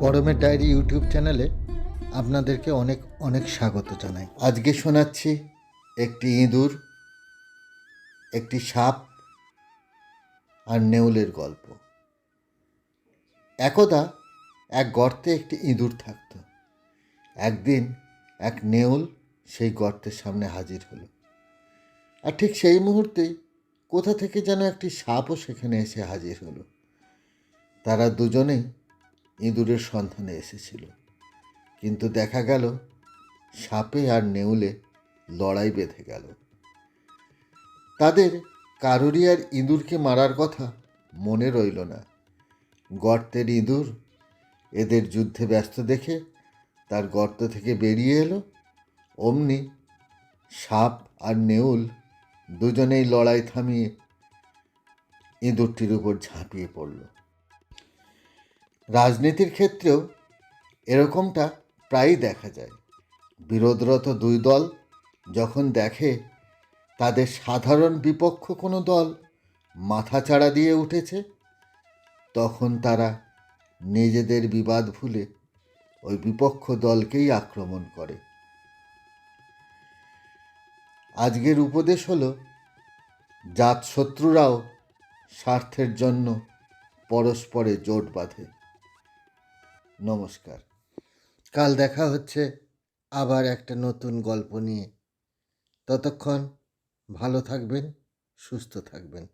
পরমের diary YouTube চ্যানেলে আপনাদেরকে অনেক অনেক স্বাগত জানাই। আজকে শোনাচ্ছি একটি ইঁদুর, একটি সাপ আর নেউলের গল্প। একদা এক গর্তে একটি ইঁদুর থাকত। একদিন এক নেউল সেই গর্তের সামনে হাজির হলো, আর ঠিক সেই মুহূর্তেই কোথা থেকে যেন একটি সাপও সেখানে এসে হাজির হলো। তারা দুজনেই ইঁদুরের সন্ধানে এসেছিল, কিন্তু দেখা গেল সাপে আর নেউলে লড়াই বেঁধে গেল। তাদের কারোরই আর ইঁদুরকে মারার কথা মনে রইল না। গর্তের ইঁদুর এদের যুদ্ধে ব্যস্ত দেখে তার গর্ত থেকে বেরিয়ে এলো। অমনি সাপ আর নেউল দুজনেই লড়াই থামিয়ে ইঁদুরটির উপর ঝাঁপিয়ে পড়ল। রাজনীতির ক্ষেত্রেও এরকমটা প্রায়ই দেখা যায়। বিরোধরত দুই দল যখন দেখে তাদের সাধারণ বিপক্ষ কোনো দল মাথাচাড়া দিয়ে উঠেছে, তখন তারা নিজেদের বিবাদ ভুলে ওই বিপক্ষ দলকেই আক্রমণ করে। আজকের উপদেশ হলো, জাতশত্রুরাও স্বার্থের জন্য পরস্পরে জোট বাঁধে। নমস্কার। কাল দেখা হচ্ছে আবার একটা নতুন গল্প নিয়ে। ততক্ষণ ভালো থাকবেন, সুস্থ থাকবেন।